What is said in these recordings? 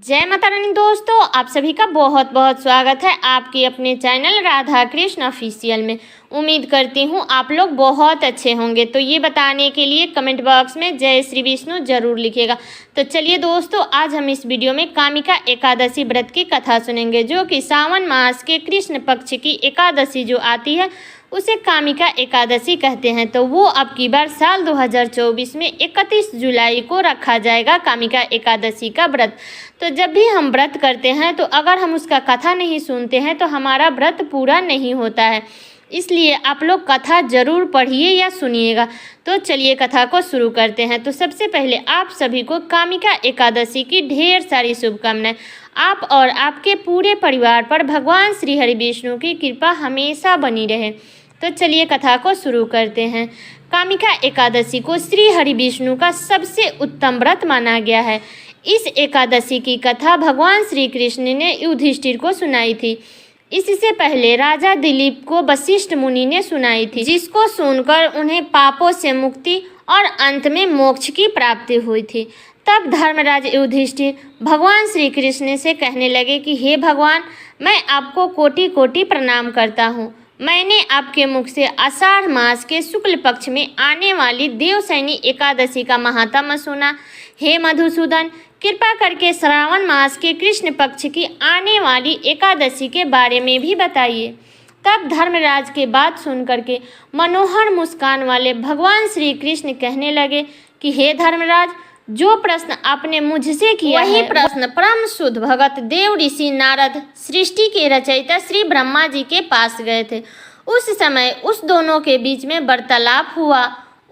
जय माता रानी दोस्तों, आप सभी का बहुत बहुत स्वागत है आपके अपने चैनल राधा कृष्ण ऑफिशियल में। उम्मीद करती हूँ आप लोग बहुत अच्छे होंगे। तो ये बताने के लिए कमेंट बॉक्स में जय श्री विष्णु जरूर लिखिएगा। तो चलिए दोस्तों, आज हम इस वीडियो में कामिका एकादशी व्रत की कथा सुनेंगे, जो कि सावन मास के कृष्ण पक्ष की एकादशी जो आती है उसे कामिका एकादशी कहते हैं। तो वो अब की बार साल 2024 में 31 जुलाई को रखा जाएगा कामिका एकादशी का व्रत। तो जब भी हम व्रत करते हैं तो अगर हम उसका कथा नहीं सुनते हैं तो हमारा व्रत पूरा नहीं होता है, इसलिए आप लोग कथा जरूर पढ़िए या सुनिएगा। तो चलिए कथा को शुरू करते हैं। तो सबसे पहले आप सभी को कामिका एकादशी की ढेर सारी शुभकामनाएं। आप और आपके पूरे परिवार पर भगवान श्री हरि विष्णु की कृपा हमेशा बनी रहे। तो चलिए कथा को शुरू करते हैं। कामिका एकादशी को श्री हरि विष्णु का सबसे उत्तम व्रत माना गया है। इस एकादशी की कथा भगवान श्री कृष्ण ने युधिष्ठिर को सुनाई थी। इससे पहले राजा दिलीप को वशिष्ठ मुनि ने सुनाई थी, जिसको सुनकर उन्हें पापों से मुक्ति और अंत में मोक्ष की प्राप्ति हुई थी। तब धर्मराज युधिष्ठिर भगवान श्री कृष्ण से कहने लगे कि हे भगवान, मैं आपको कोटि कोटि प्रणाम करता हूँ। मैंने आपके मुख से आषाढ़ मास के शुक्ल पक्ष में आने वाली देवशयनी एकादशी का महात्म्य सुना। हे मधुसूदन, कृपा करके श्रावण मास के कृष्ण पक्ष की आने वाली एकादशी के बारे में भी बताइए। तब धर्मराज के बात सुनकर के मनोहर मुस्कान वाले भगवान श्री कृष्ण कहने लगे कि हे धर्मराज, जो प्रश्न आपने मुझसे किया वही प्रश्न परम शुद्ध भगत देव ऋषि नारद सृष्टि के रचयिता श्री ब्रह्मा जी के पास गए थे। उस समय उस दोनों के बीच में वार्तालाप हुआ,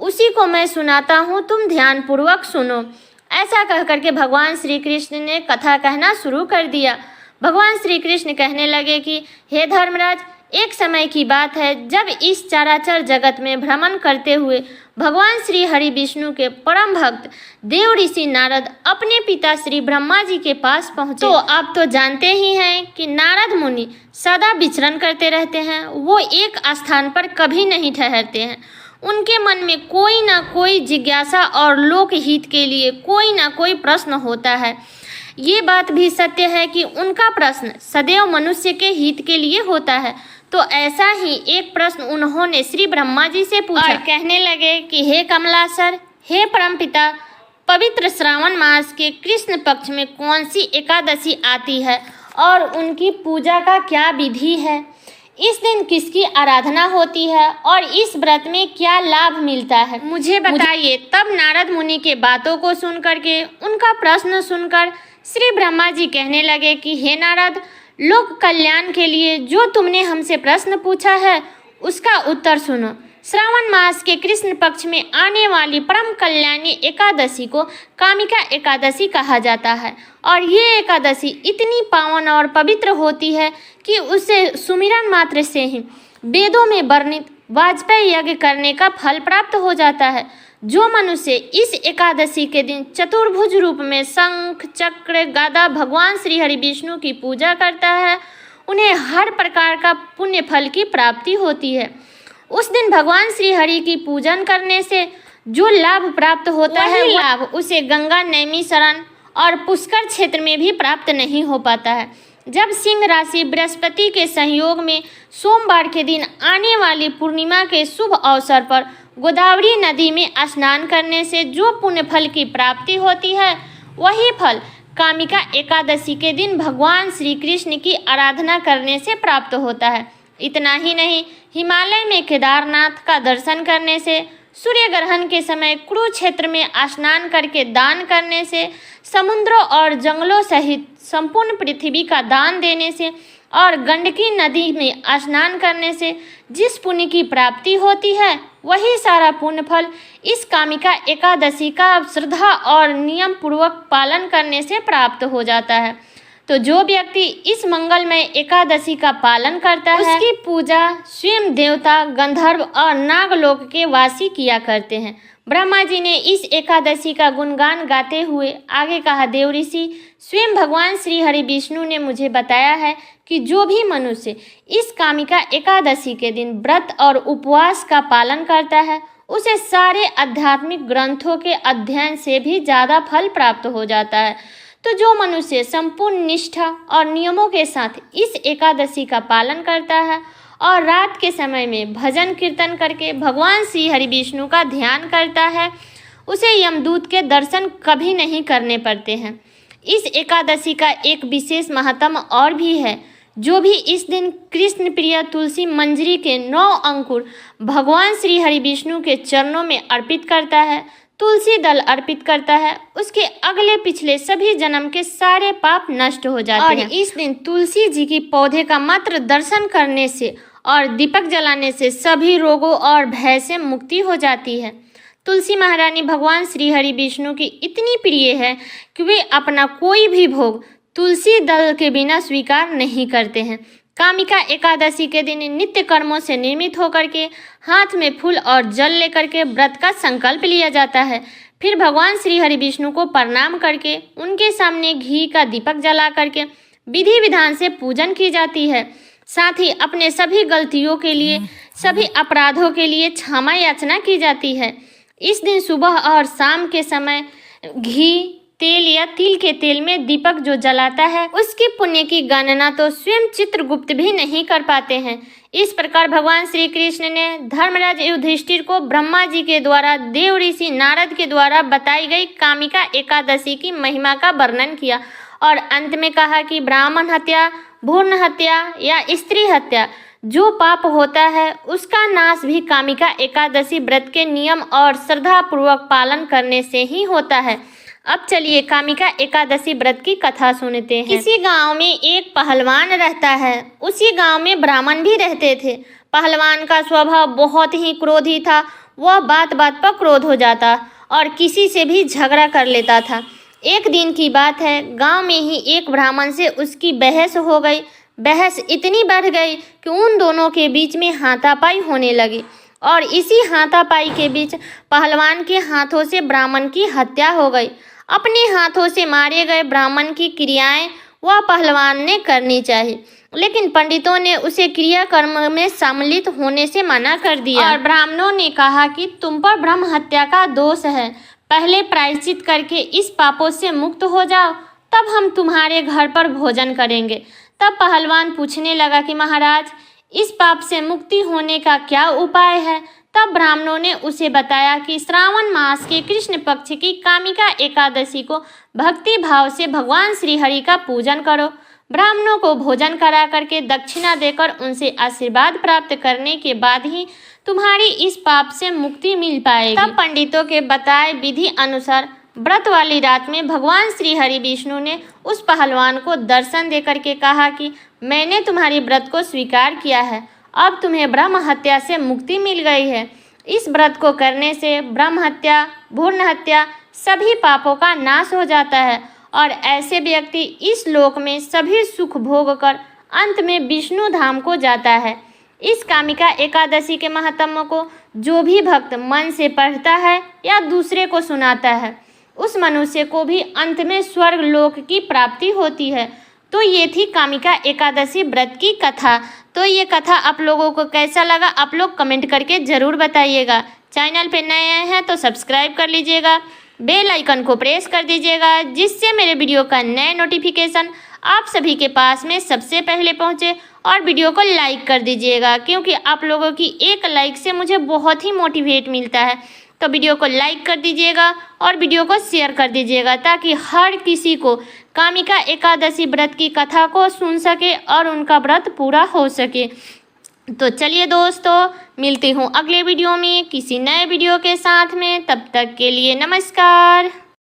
उसी को मैं सुनाता हूँ, तुम ध्यान पूर्वक सुनो। ऐसा कह करके भगवान श्री कृष्ण ने कथा कहना शुरू कर दिया। भगवान श्री कृष्ण कहने लगे कि हे धर्मराज, एक समय की बात है जब इस चराचर जगत में भ्रमण करते हुए भगवान श्री हरि विष्णु के परम भक्त देव ऋषि नारद अपने पिता श्री ब्रह्मा जी के पास पहुँचे। तो आप तो जानते ही हैं कि नारद मुनि सदा विचरण करते रहते हैं, वो एक स्थान पर कभी नहीं ठहरते हैं। उनके मन में कोई ना कोई जिज्ञासा और लोकहित के लिए कोई ना कोई प्रश्न होता है। ये बात भी सत्य है कि उनका प्रश्न सदैव मनुष्य के हित के लिए होता है। तो ऐसा ही एक प्रश्न उन्होंने श्री ब्रह्मा जी से पूछा और कहने लगे कि हे कमलासर, हे परमपिता, पवित्र श्रावण मास के कृष्ण पक्ष में कौन सी एकादशी आती है और उनकी पूजा का क्या विधि है? इस दिन किसकी आराधना होती है और इस व्रत में क्या लाभ मिलता है, मुझे बताइए। तब नारद मुनि के बातों को सुन करके, उनका प्रश्न सुनकर श्री ब्रह्मा जी कहने लगे कि हे नारद, लोक कल्याण के लिए जो तुमने हमसे प्रश्न पूछा है उसका उत्तर सुनो। श्रावण मास के कृष्ण पक्ष में आने वाली परम कल्याणी एकादशी को कामिका एकादशी कहा जाता है और ये एकादशी इतनी पावन और पवित्र होती है कि उसे सुमिरन मात्र से ही वेदों में वर्णित वाजपेयी यज्ञ करने का फल प्राप्त हो जाता है। जो मनुष्य इस एकादशी के दिन चतुर्भुज रूप में शंख चक्र गदा भगवान श्री हरि विष्णु की पूजा करता है, उन्हें हर प्रकार का पुण्य फल की प्राप्ति होती है। उस दिन भगवान श्री हरि की पूजन करने से जो लाभ प्राप्त होता है, वही लाभ उसे गंगा नैमी शरण और पुष्कर क्षेत्र में भी प्राप्त नहीं हो पाता है। जब सिंह राशि बृहस्पति के सहयोग में सोमवार के दिन आने वाली पूर्णिमा के शुभ अवसर पर गोदावरी नदी में स्नान करने से जो पुण्य फल की प्राप्ति होती है, वही फल कामिका एकादशी के दिन भगवान श्री कृष्ण की आराधना करने से प्राप्त होता है। इतना ही नहीं, हिमालय में केदारनाथ का दर्शन करने से, सूर्य ग्रहण के समय कुरुक्षेत्र में स्नान करके दान करने से, समुद्रों और जंगलों सहित संपूर्ण पृथ्वी का दान देने से और गंडकी नदी में स्नान करने से जिस पुण्य की प्राप्ति होती है, वही सारा पुण्य फल इस कामिका एकादशी का श्रद्धा और नियम पूर्वक पालन करने से प्राप्त हो जाता है। तो जो व्यक्ति इस मंगलमय एकादशी का पालन करता है, उसकी पूजा स्वयं देवता, गंधर्व और नागलोक के वासी किया करते हैं। ब्रह्मा जी ने इस एकादशी का गुणगान गाते हुए आगे कहा, देव ऋषि, स्वयं भगवान श्री हरि विष्णु ने मुझे बताया है कि जो भी मनुष्य इस कामिका एकादशी के दिन व्रत और उपवास का पालन करता है, उसे सारे आध्यात्मिक ग्रंथों के अध्ययन से भी ज़्यादा फल प्राप्त हो जाता है। तो जो मनुष्य संपूर्ण निष्ठा और नियमों के साथ इस एकादशी का पालन करता है और रात के समय में भजन कीर्तन करके भगवान श्री हरि विष्णु का ध्यान करता है, उसे यमदूत के दर्शन कभी नहीं करने पड़ते हैं। इस एकादशी का एक विशेष महत्व और भी है। जो भी इस दिन कृष्ण प्रिय तुलसी मंजरी के 9 अंकुर भगवान श्री हरि विष्णु के चरणों में अर्पित करता है, तुलसी दल अर्पित करता है, उसके अगले पिछले सभी जन्म के सारे पाप नष्ट हो जाते हैं। और इस दिन तुलसी जी की पौधे का मात्र दर्शन करने से और दीपक जलाने से सभी रोगों और भय से मुक्ति हो जाती है। तुलसी महारानी भगवान श्री हरि विष्णु की इतनी प्रिय है कि वे अपना कोई भी भोग तुलसी दल के बिना स्वीकार नहीं करते हैं। कामिका एकादशी के दिन नित्य कर्मों से निर्मित होकर के हाथ में फूल और जल लेकर के व्रत का संकल्प लिया जाता है। फिर भगवान श्री हरि विष्णु को प्रणाम करके उनके सामने घी का दीपक जला करके विधि विधान से पूजन की जाती है। साथ ही अपने सभी गलतियों के लिए, सभी अपराधों के लिए क्षमा याचना की जाती है। इस दिन सुबह और शाम के समय घी, तेल या तिल के तेल में दीपक जो जलाता है उसके पुण्य की गणना तो स्वयं चित्रगुप्त भी नहीं कर पाते हैं। इस प्रकार भगवान श्री कृष्ण ने धर्मराज युधिष्ठिर को ब्रह्मा जी के द्वारा देव ऋषि नारद के द्वारा बताई गई कामिका एकादशी की महिमा का वर्णन किया और अंत में कहा कि ब्राह्मण हत्या, भ्रूण हत्या या स्त्री हत्या जो पाप होता है उसका नाश भी कामिका एकादशी व्रत के नियम और श्रद्धा पूर्वक पालन करने से ही होता है। अब चलिए कामिका एकादशी व्रत की कथा सुनते हैं। किसी गांव में एक पहलवान रहता है। उसी गांव में ब्राह्मण भी रहते थे। पहलवान का स्वभाव बहुत ही क्रोधी था। वह बात बात पर क्रोध हो जाता और किसी से भी झगड़ा कर लेता था। एक दिन की बात है, गांव में ही एक ब्राह्मण से उसकी बहस हो गई। बहस इतनी बढ़ गई कि उन दोनों के बीच में हाथापाई होने लगी और इसी हाथापाई के बीच पहलवान के हाथों से ब्राह्मण की हत्या हो गई। अपने हाथों से मारे गए ब्राह्मण की क्रियाएं वह पहलवान ने करनी चाहिए, लेकिन पंडितों ने उसे क्रियाकर्म में सम्मिलित होने से मना कर दिया और ब्राह्मणों ने कहा कि तुम पर ब्रह्म हत्या का दोष है, पहले प्रायश्चित करके इस पापों से मुक्त हो जाओ, तब हम तुम्हारे घर पर भोजन करेंगे। तब पहलवान पूछने लगा कि महाराज, इस पाप से मुक्ति होने का क्या उपाय है? तब ब्राह्मणों ने उसे बताया कि श्रावण मास के कृष्ण पक्ष की कामिका एकादशी को भक्ति भाव से भगवान श्री हरि का पूजन करो। ब्राह्मणों को भोजन करा करके दक्षिणा देकर उनसे आशीर्वाद प्राप्त करने के बाद ही तुम्हारी इस पाप से मुक्ति मिल पाएगी। तब पंडितों के बताए विधि अनुसार व्रत वाली रात में भगवान श्री हरि विष्णु ने उस पहलवान को दर्शन देकर के कहा कि मैंने तुम्हारी व्रत को स्वीकार किया है, अब तुम्हें ब्रह्म हत्या से मुक्ति मिल गई है। इस व्रत को करने से ब्रह्म हत्या, भ्रूण हत्या सभी पापों का नाश हो जाता है और ऐसे व्यक्ति इस लोक में सभी सुख भोग कर अंत में विष्णु धाम को जाता है। इस कामिका एकादशी के महत्व को जो भी भक्त मन से पढ़ता है या दूसरे को सुनाता है, उस मनुष्य को भी अंत में स्वर्ग लोक की प्राप्ति होती है। तो ये थी कामिका एकादशी व्रत की कथा। तो ये कथा आप लोगों को कैसा लगा, आप लोग कमेंट करके ज़रूर बताइएगा। चैनल पे नए आए हैं तो सब्सक्राइब कर लीजिएगा, बेल आइकन को प्रेस कर दीजिएगा, जिससे मेरे वीडियो का नए नोटिफिकेशन आप सभी के पास में सबसे पहले पहुंचे। और वीडियो को लाइक कर दीजिएगा, क्योंकि आप लोगों की एक लाइक से मुझे बहुत ही मोटिवेट मिलता है। तो वीडियो को लाइक कर दीजिएगा और वीडियो को शेयर कर दीजिएगा, ताकि हर किसी को कामिका एकादशी व्रत की कथा को सुन सके और उनका व्रत पूरा हो सके। तो चलिए दोस्तों, मिलती हूँ अगले वीडियो में किसी नए वीडियो के साथ में। तब तक के लिए नमस्कार।